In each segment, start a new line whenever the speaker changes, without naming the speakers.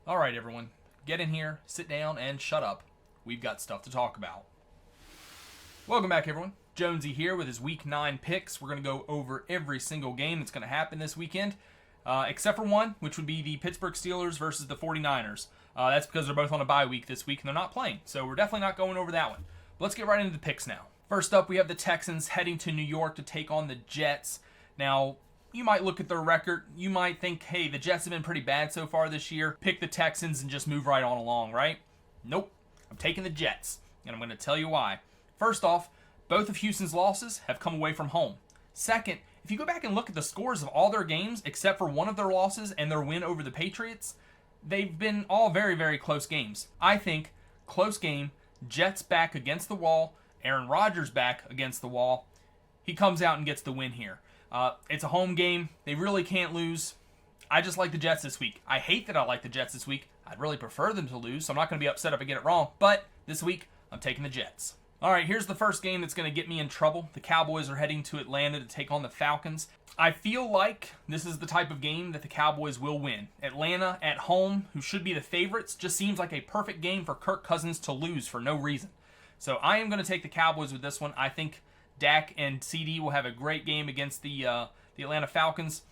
All right, everyone, get in here, sit down, and shut up. We've got stuff to talk about. Welcome back, everyone. Jonesy here with his Week 9 picks. We're going to go over every single game that's going to happen this weekend, except for one, which would be the Pittsburgh Steelers versus the 49ers. That's because they're both on a bye week this week, and they're not playing, so we're definitely not going over that one. But let's get right into the picks now. First up, we have the Texans heading to New York to take on the Jets. Now, you might look at their record. You might think, hey, the Jets have been pretty bad so far this year. Pick the Texans and just move right on along, right? Nope. I'm taking the Jets, and I'm going to tell you why. First off, both of Houston's losses have come away from home. Second, if you go back and look at the scores of all their games, except for one of their losses and their win over the Patriots, they've been all very, very close games. I think close game, Jets back against the wall, Aaron Rodgers back against the wall. He comes out and gets the win here. It's a home game. They really can't lose. I just like the Jets this week. I hate that I like the Jets this week. I'd really prefer them to lose, so I'm not going to be upset if I get it wrong. But this week, I'm taking the Jets. All right, here's the first game that's going to get me in trouble. The Cowboys are heading to Atlanta to take on the Falcons. I feel like this is the type of game that the Cowboys will win. Atlanta at home, who should be the favorites, just seems like a perfect game for Kirk Cousins to lose for no reason. So I am going to take the Cowboys with this one. I think Dak and CD will have a great game against the Atlanta Falcons.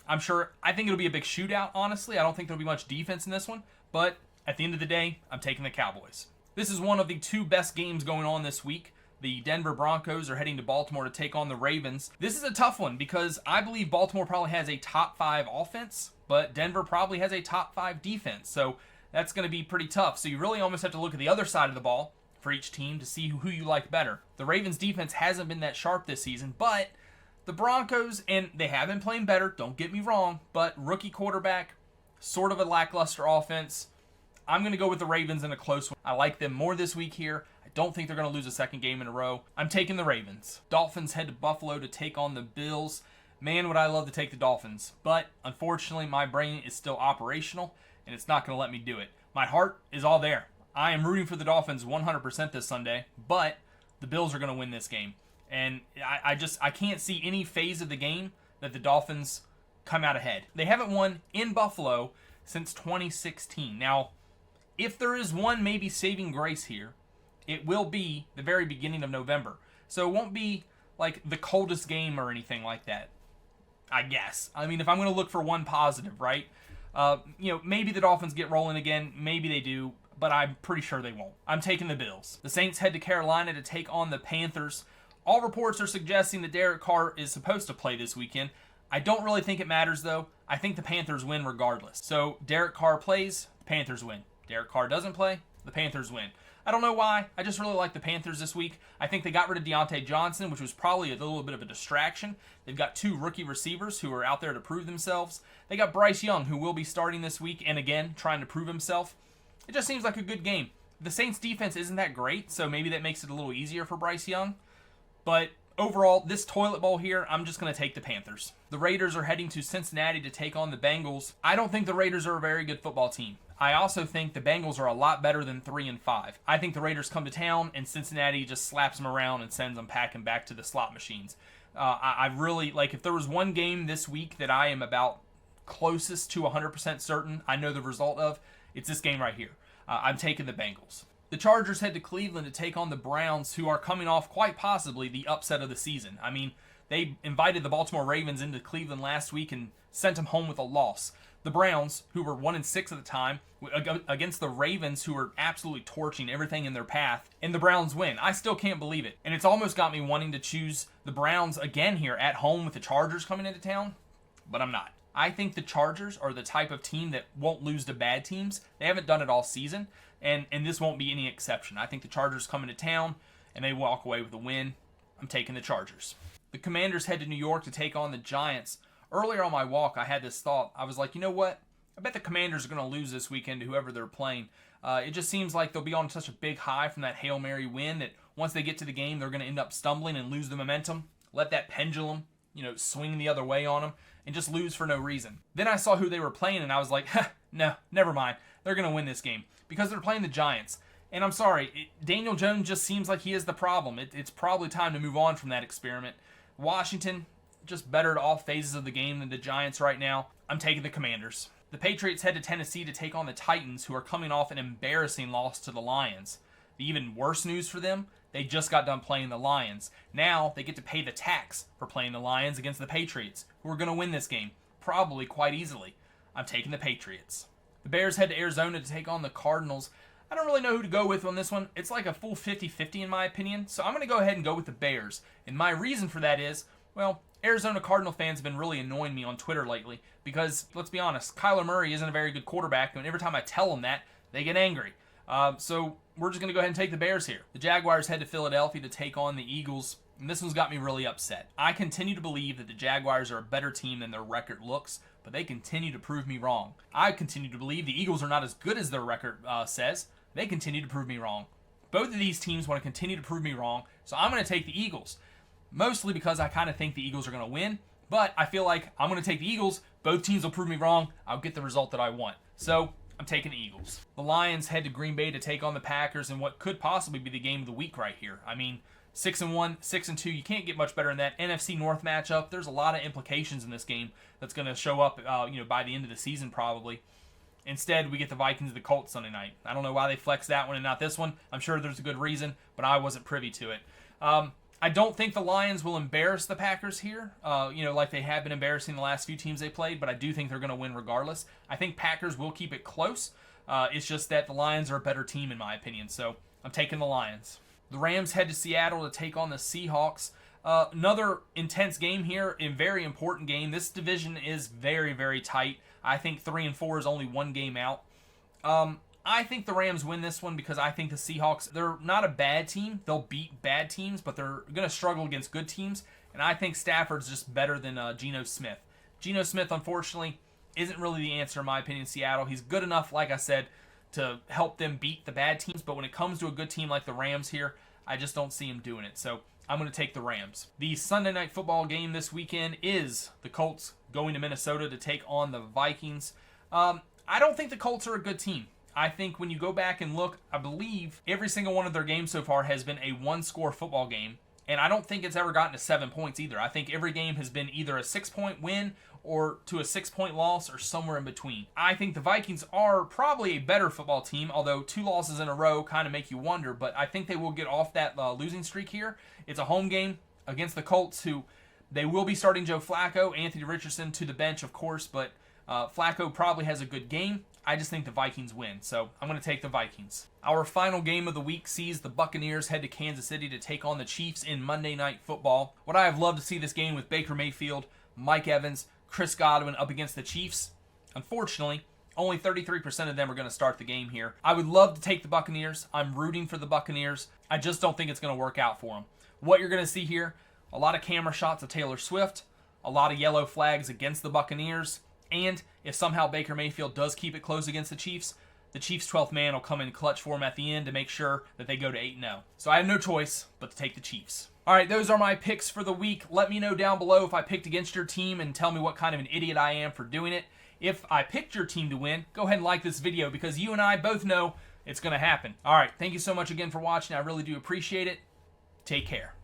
I think it'll be a big shootout, honestly. I don't think there'll be much defense in this one. But at the end of the day, I'm taking the Cowboys. This is one of the two best games going on this week. The Denver Broncos are heading to Baltimore to take on the Ravens. This is a tough one because I believe Baltimore probably has a top 5 offense, but Denver probably has a top 5 defense. So that's going to be pretty tough. So you really almost have to look at the other side of the ball for each team to see who you like better. The Ravens defense hasn't been that sharp this season, but the Broncos, and they have been playing better, don't get me wrong, but rookie quarterback, sort of a lackluster offense. I'm going to go with the Ravens in a close one. I like them more this week here. I don't think they're going to lose a second game in a row. I'm taking the Ravens. Dolphins head to Buffalo to take on the Bills. Man, would I love to take the Dolphins. But unfortunately, my brain is still operational, and it's not going to let me do it. My heart is all there. I am rooting for the Dolphins 100% this Sunday, but the Bills are going to win this game. And I can't see any phase of the game that the Dolphins come out ahead. They haven't won in Buffalo since 2016. Now, if there is one maybe saving grace here, it will be the very beginning of November. So it won't be like the coldest game or anything like that, I guess. I mean, if I'm going to look for one positive, right? Maybe the Dolphins get rolling again. Maybe they do, but I'm pretty sure they won't. I'm taking the Bills. The Saints head to Carolina to take on the Panthers. All reports are suggesting that Derek Carr is supposed to play this weekend. I don't really think it matters, though. I think the Panthers win regardless. So Derek Carr plays, the Panthers win. Derek Carr doesn't play, the Panthers win. I don't know why. I just really like the Panthers this week. I think they got rid of Deontay Johnson, which was probably a little bit of a distraction. They've got 2 rookie receivers who are out there to prove themselves. They got Bryce Young, who will be starting this week and again trying to prove himself. It just seems like a good game. The Saints defense isn't that great, so maybe that makes it a little easier for Bryce Young. But overall, this toilet bowl here, I'm just going to take the Panthers. The Raiders are heading to Cincinnati to take on the Bengals. I don't think the Raiders are a very good football team. I also think the Bengals are a lot better than 3-5. I think the Raiders come to town and Cincinnati just slaps them around and sends them packing back to the slot machines. I really, if there was one game this week that I am about closest to 100% certain I know the result of, it's this game right here. I'm taking the Bengals. The Chargers head to Cleveland to take on the Browns, who are coming off quite possibly the upset of the season. I mean, they invited the Baltimore Ravens into Cleveland last week and sent them home with a loss. The Browns, who were 1-6 at the time, against the Ravens, who were absolutely torching everything in their path, and the Browns win. I still can't believe it. And it's almost got me wanting to choose the Browns again here at home with the Chargers coming into town, but I'm not. I think the Chargers are the type of team that won't lose to bad teams. They haven't done it all season, and this won't be any exception. I think the Chargers come into town, and they walk away with a win. I'm taking the Chargers. The Commanders head to New York to take on the Giants. Earlier on my walk, I had this thought. I was like, you know what? I bet the Commanders are going to lose this weekend to whoever they're playing. It just seems like they'll be on such a big high from that Hail Mary win that once they get to the game, they're going to end up stumbling and lose the momentum. Let that pendulum, swing the other way on them and just lose for no reason. Then I saw who they were playing, and I was like, no, never mind. They're going to win this game because they're playing the Giants. And I'm sorry, Daniel Jones just seems like he is the problem. It's probably time to move on from that experiment. Washington, just better at all phases of the game than the Giants right now. I'm taking the Commanders. The Patriots head to Tennessee to take on the Titans, who are coming off an embarrassing loss to the Lions. The even worse news for them, they just got done playing the Lions. Now they get to pay the tax for playing the Lions against the Patriots, who are going to win this game, probably quite easily. I'm taking the Patriots. The Bears head to Arizona to take on the Cardinals. I don't really know who to go with on this one. It's like a full 50-50 in my opinion, so I'm going to go ahead and go with the Bears. And my reason for that is, well, Arizona Cardinal fans have been really annoying me on Twitter lately because, let's be honest, Kyler Murray isn't a very good quarterback, and every time I tell them that, they get angry. So we're just going to go ahead and take the Bears here. The Jaguars head to Philadelphia to take on the Eagles, and this one's got me really upset. I continue to believe that the Jaguars are a better team than their record looks, but they continue to prove me wrong. I continue to believe the Eagles are not as good as their record says. They continue to prove me wrong. Both of these teams want to continue to prove me wrong, so I'm going to take the Eagles. Mostly because I kind of think the Eagles are going to win, but I feel like I'm going to take the Eagles. Both teams will prove me wrong. I'll get the result that I want. So I'm taking the Eagles. The Lions head to Green Bay to take on the Packers in what could possibly be the game of the week right here. I mean, 6-1, 6-2, you can't get much better than that. NFC North matchup, there's a lot of implications in this game that's going to show up by the end of the season probably. Instead, we get the Vikings and the Colts Sunday night. I don't know why they flexed that one and not this one. I'm sure there's a good reason, but I wasn't privy to it. I don't think the Lions will embarrass the Packers here, like they have been embarrassing the last few teams they played, but I do think they're going to win regardless. I think Packers will keep it close. It's just that the Lions are a better team in my opinion, so I'm taking the Lions. The Rams head to Seattle to take on the Seahawks. Another intense game here, a very important game. This division is very, very tight. I think 3-4 is only one game out. I think the Rams win this one because I think the Seahawks, they're not a bad team. They'll beat bad teams, but they're going to struggle against good teams. And I think Stafford's just better than Geno Smith. Geno Smith, unfortunately, isn't really the answer in my opinion in Seattle. He's good enough, like I said, to help them beat the bad teams. But when it comes to a good team like the Rams here, I just don't see him doing it. So I'm going to take the Rams. The Sunday night football game this weekend is the Colts going to Minnesota to take on the Vikings. I don't think the Colts are a good team. I think when you go back and look, I believe every single one of their games so far has been a one-score football game, and I don't think it's ever gotten to 7 points either. I think every game has been either a 6-point win or to a 6-point loss or somewhere in between. I think the Vikings are probably a better football team, although 2 losses in a row kind of make you wonder, but I think they will get off that losing streak here. It's a home game against the Colts, who they will be starting Joe Flacco, Anthony Richardson to the bench, of course, but Flacco probably has a good game. I just think the Vikings win, so I'm going to take the Vikings. Our final game of the week sees the Buccaneers head to Kansas City to take on the Chiefs in Monday Night Football. Would I have loved to see this game with Baker Mayfield, Mike Evans, Chris Godwin up against the Chiefs? Unfortunately, only 33% of them are going to start the game here. I would love to take the Buccaneers. I'm rooting for the Buccaneers. I just don't think it's going to work out for them. What you're going to see here, a lot of camera shots of Taylor Swift, a lot of yellow flags against the Buccaneers, and if somehow Baker Mayfield does keep it close against the Chiefs 12th man will come in clutch for him at the end to make sure that they go to 8-0. So I have no choice but to take the Chiefs. All right, those are my picks for the week. Let me know down below if I picked against your team and tell me what kind of an idiot I am for doing it. If I picked your team to win, go ahead and like this video because you and I both know it's going to happen. All right, thank you so much again for watching. I really do appreciate it. Take care.